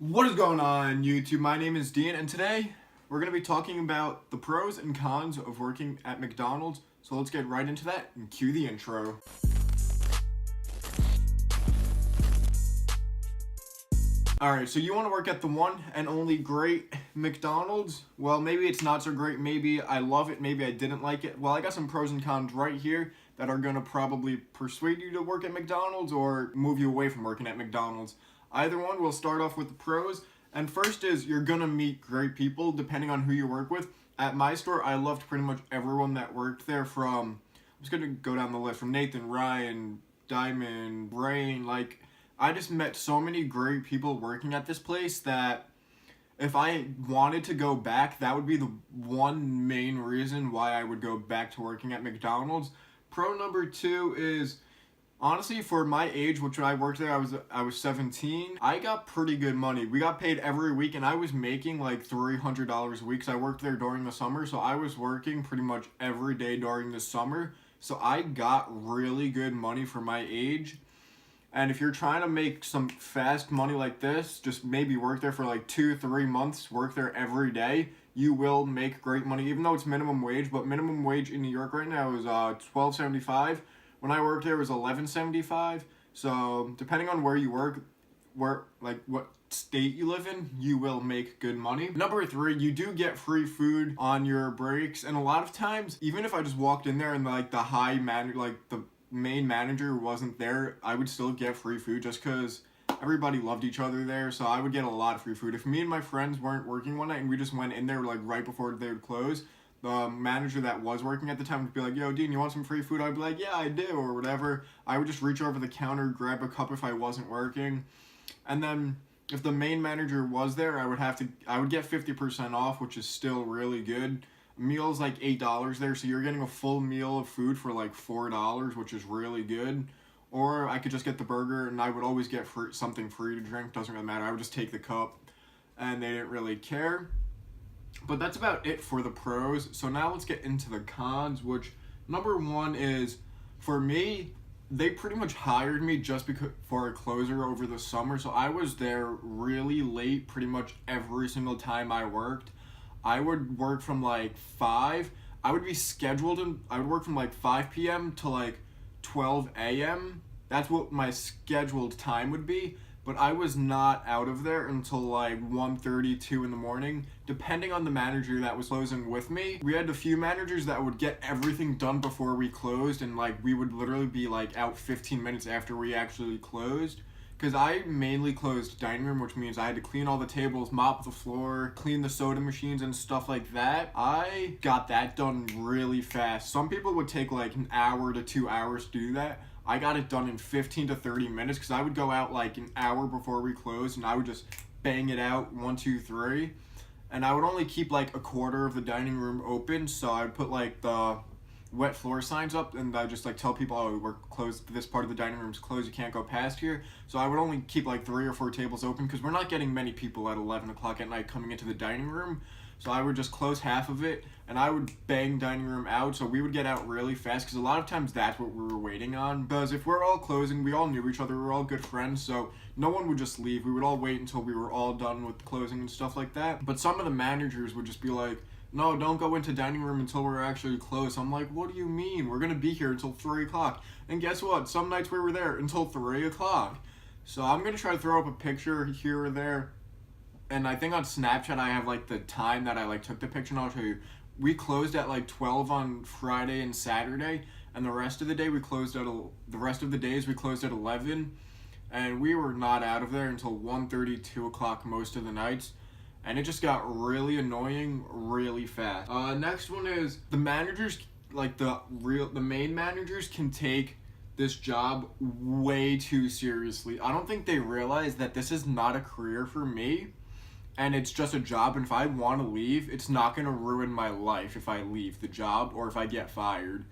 What is going on, YouTube? My name is Dean, and today we're going to be talking about the pros and cons of working at McDonald's. So let's get right into that and cue the intro. Alright, so you want to work at the one and only great McDonald's? Well, maybe it's not so great, maybe I love it, maybe I didn't like it. Well, I got some pros and cons right here that are going to probably persuade you to work at McDonald's or move you away from working at McDonald's. Either one, we'll start off with the pros. And first is you're going to meet great people depending on who you work with. At my store, I loved pretty much everyone that worked there from, I'm just going to go down the list, from Nathan, Ryan, Diamond, Brain. Like, I just met so many great people working at this place that if I wanted to go back, that would be the one main reason why I would go back to working at McDonald's. Pro number two is, honestly, for my age, which when I worked there, I was 17. I got pretty good money. We got paid every week, and I was making like $300 a week. Cause I worked there during the summer, so I was working pretty much every day during the summer. So I got really good money for my age. And if you're trying to make some fast money like this, just maybe work there for like 2-3 months, work there every day. You will make great money, even though it's minimum wage. But minimum wage in New York right now is $12.75. When I worked there, it was $11.75. So depending on where you work, what state you live in, you will make good money. Number three, you do get free food on your breaks, and a lot of times, even if I just walked in there and like the main manager wasn't there, I would still get free food just because everybody loved each other there. So I would get a lot of free food. If me and my friends weren't working one night and we just went in there like right before they would close, the manager that was working at the time would be like, "Yo, Dean, you want some free food?" I'd be like, "Yeah, I do," or whatever. I would just reach over the counter, grab a cup if I wasn't working. And then if the main manager was there, I would get 50% off, which is still really good. Meal's like $8 there, so you're getting a full meal of food for like $4, which is really good. Or I could just get the burger, and I would always get something free to drink. Doesn't really matter. I would just take the cup, and they didn't really care. But that's about it for the pros. So now let's get into the cons, which number one is, for me, they pretty much hired me just for a closer over the summer. So I was there really late pretty much every single time I worked. I would work from like 5. I would be scheduled, and I would work from like 5 p.m. to like 12 a.m. That's what my scheduled time would be. But I was not out of there until like 1:32 in the morning, depending on the manager that was closing with me. We had a few managers that would get everything done before we closed, and like we would literally be like out 15 minutes after we actually closed. Because I mainly closed dining room, which means I had to clean all the tables, mop the floor, clean the soda machines and stuff like that. I got that done really fast. Some people would take like an hour to 2 hours to do that. I got it done in 15 to 30 minutes because I would go out like an hour before we closed, and I would just bang it out 1, 2, 3. And I would only keep like a quarter of the dining room open, so I'd put like the wet floor signs up, and I just like tell people, "Oh, we're closed, this part of the dining room's closed, you can't go past here." So I would only keep like 3 or 4 tables open because we're not getting many people at 11 o'clock at night coming into the dining room. So I would just close half of it, and I would bang dining room out, so we would get out really fast, because a lot of times that's what we were waiting on. Because if we're all closing, we all knew each other, we were all good friends, so no one would just leave. We would all wait until we were all done with closing and stuff like that. But some of the managers would just be like, "No, don't go into dining room until we're actually closed." I'm like, "What do you mean? We're gonna be here until 3 o'clock. And guess what? Some nights we were there until 3 o'clock. So I'm gonna try to throw up a picture here or there. And I think on Snapchat I have like the time that I like took the picture, and I'll show you. We closed at like 12 on Friday and Saturday, and the rest of the day the rest of the days we closed at 11, and we were not out of there until 1:30, 2 o'clock most of the nights. And it just got really annoying really fast. Next one is the managers, like the main managers can take this job way too seriously. I don't think they realize that this is not a career for me, and it's just a job, and if I want to leave, it's not going to ruin my life if I leave the job or if I get fired.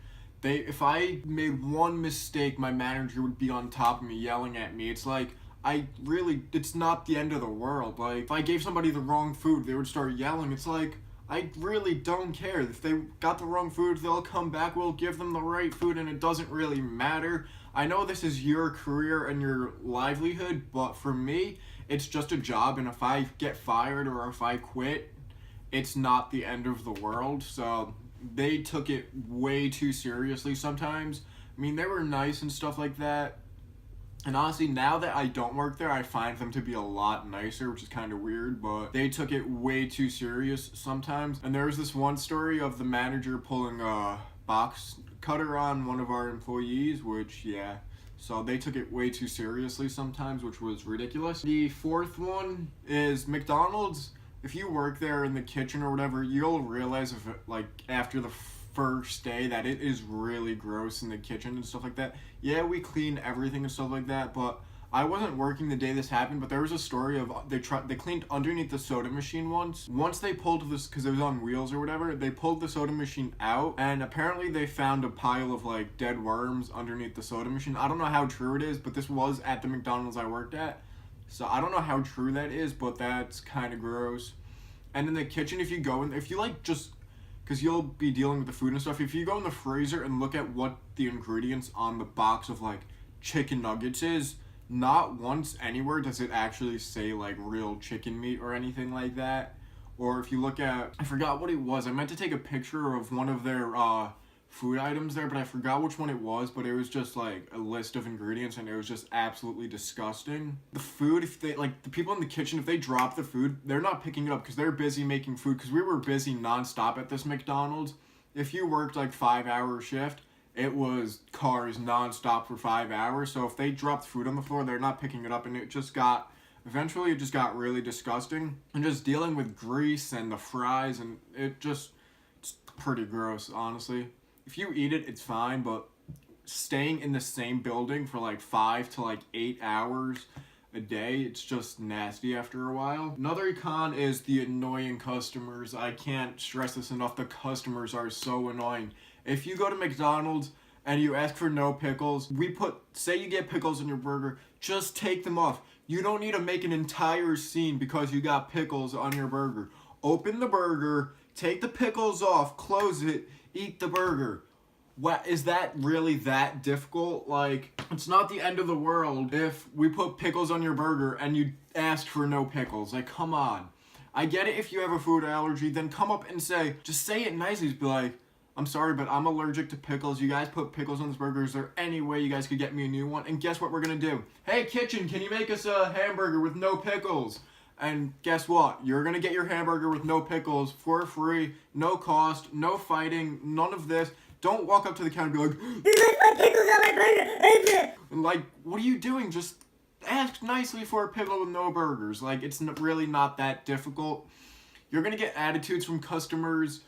If I made one mistake, my manager would be on top of me yelling at me. It's like, it's not the end of the world. Like, if I gave somebody the wrong food, they would start yelling. It's like, I really don't care. If they got the wrong food, they'll come back, we'll give them the right food, and it doesn't really matter. I know this is your career and your livelihood, but for me, it's just a job, and if I get fired or if I quit, it's not the end of the world. So they took it way too seriously sometimes. I mean, they were nice and stuff like that. And honestly, now that I don't work there, I find them to be a lot nicer, which is kind of weird, but they took it way too serious sometimes. And there was this one story of the manager pulling a box cutter on one of our employees, which, yeah. So they took it way too seriously sometimes, which was ridiculous. The fourth one is McDonald's. If you work there in the kitchen or whatever, you'll realize if it, like after the first day that it is really gross in the kitchen and stuff like that. Yeah, we clean everything and stuff like that, but I wasn't working the day this happened, but there was a story of they cleaned underneath the soda machine once. Once they pulled this, because it was on wheels or whatever, they pulled the soda machine out, and apparently they found a pile of like dead worms underneath the soda machine. I don't know how true it is, but this was at the McDonald's I worked at. So I don't know how true that is, but that's kind of gross. And in the kitchen, if you go in, if you like just because you'll be dealing with the food and stuff. If you go in the freezer and look at what the ingredients on the box of like chicken nuggets is, not once anywhere does it actually say like real chicken meat or anything like that. Or if you look at, I forgot what it was. I meant to take a picture of one of their food items there, but I forgot which one it was, but it was just like a list of ingredients and it was just absolutely disgusting. The food, if they, like the people in the kitchen, if they drop the food, they're not picking it up because they're busy making food, because we were busy nonstop at this McDonald's. If you worked like 5-hour shift, it was cars nonstop for 5 hours. So if they dropped food on the floor, they're not picking it up, and eventually it just got really disgusting. And just dealing with grease and the fries, and it's pretty gross, honestly. If you eat it, it's fine, but staying in the same building for like 5 to like 8 hours a day, it's just nasty after a while. Another con is the annoying customers. I can't stress this enough. The customers are so annoying. If you go to McDonald's and you ask for no pickles, say you get pickles in your burger, just take them off. You don't need to make an entire scene because you got pickles on your burger. Open the burger, take the pickles off, close it, eat the burger. What, is that really that difficult? Like, it's not the end of the world if we put pickles on your burger and you asked for no pickles. Like, come on. I get it if you have a food allergy, then come up and just say it nicely. Just be like, I'm sorry, but I'm allergic to pickles. You guys put pickles on this burger. Is there any way you guys could get me a new one? And guess what we're gonna do? Hey, kitchen, can you make us a hamburger with no pickles? And guess what? You're gonna get your hamburger with no pickles for free, no cost, no fighting, none of this. Don't walk up to the counter and be like, "You left my pickles on my burger!" And like, what are you doing? Just ask nicely for a pickle with no burgers. Like, it's really not that difficult. You're gonna get attitudes from customers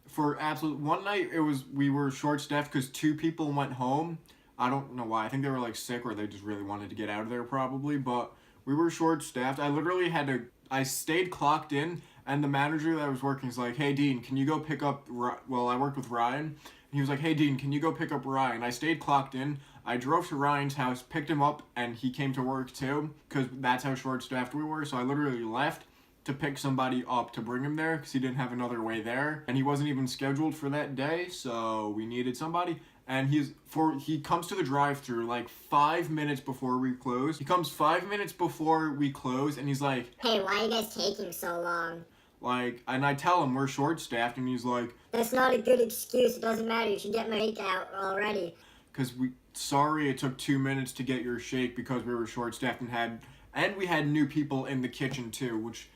for absolute. One night we were short staffed because 2 people went home. I don't know why. I think they were like sick or they just really wanted to get out of there probably, but we were short staffed. I stayed clocked in, and the manager that I was working is like, "Hey Dean, can you go pick up I worked with Ryan." And he was like, "Hey Dean, can you go pick up Ryan?" I stayed clocked in. I drove to Ryan's house, picked him up, and he came to work too, because that's how short staffed we were. So I literally left to pick somebody up to bring him there because he didn't have another way there, and he wasn't even scheduled for that day, so we needed somebody. And he comes to the drive-thru like 5 minutes before we close. He comes 5 minutes before we close, and he's like, "Hey, why are you guys taking so long?" And I tell him we're short-staffed, and he's like, "That's not a good excuse. It doesn't matter. You should get my shake out already." Sorry it took 2 minutes to get your shake because we were short-staffed and we had new people in the kitchen too, which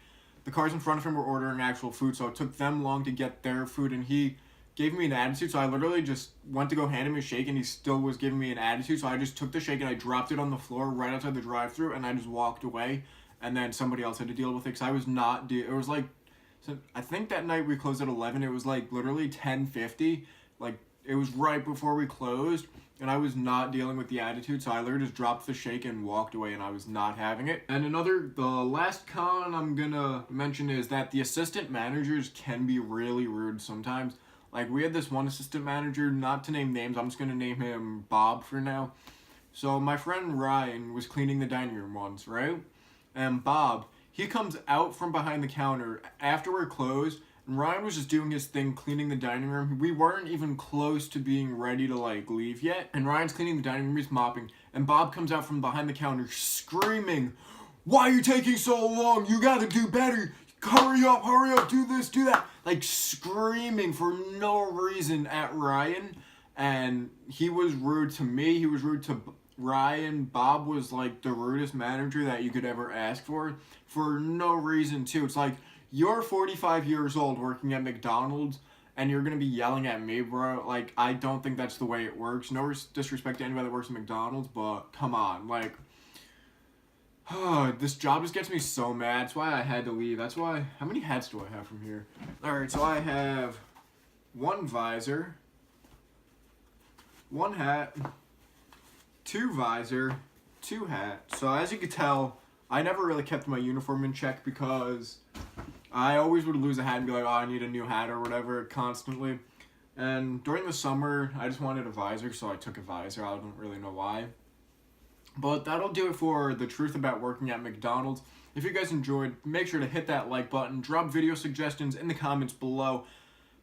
the cars in front of him were ordering actual food, so it took them long to get their food, and he gave me an attitude, so I literally just went to go hand him a shake, and he still was giving me an attitude, so I just took the shake and I dropped it on the floor right outside the drive-thru, and I just walked away, and then somebody else had to deal with it, because I was not, it was like, so I think that night we closed at 11, it was like literally 10:50, like, it was right before we closed, and I was not dealing with the attitude, so I literally just dropped the shake and walked away, and I was not having it. And the last con I'm gonna mention is that the assistant managers can be really rude sometimes. Like, we had this one assistant manager, not to name names, I'm just gonna name him Bob for now. So my friend Ryan was cleaning the dining room once, right? And Bob, he comes out from behind the counter after we're closed, and Ryan was just doing his thing, cleaning the dining room. We weren't even close to being ready to, leave yet. And Ryan's cleaning the dining room, he's mopping. And Bob comes out from behind the counter screaming, why are you taking so long? You gotta do better. Hurry up, do this, do that. Like screaming for no reason at Ryan. And he was rude to me. He was rude to Ryan. Bob was like the rudest manager that you could ever ask for no reason too. It's like, you're 45 years old working at McDonald's and you're gonna be yelling at me, bro. Like, I don't think that's the way it works. No disrespect to anybody that works at McDonald's, but come on, like, this job just gets me so mad. That's why I had to leave. That's why. How many hats do I have from here? Alright, so I have one visor, one hat, two visor, two hat. So as you can tell, I never really kept my uniform in check because I always would lose a hat and be like, oh, I need a new hat or whatever constantly. And during the summer, I just wanted a visor, so I took a visor. I don't really know why. But that'll do it for the truth about working at McDonald's. If you guys enjoyed, make sure to hit that like button. Drop video suggestions in the comments below.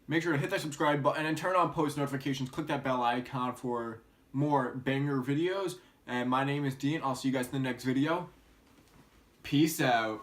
Make sure to hit that subscribe button and turn on post notifications. Click that bell icon for more banger videos. And my name is Dean. I'll see you guys in the next video. Peace out.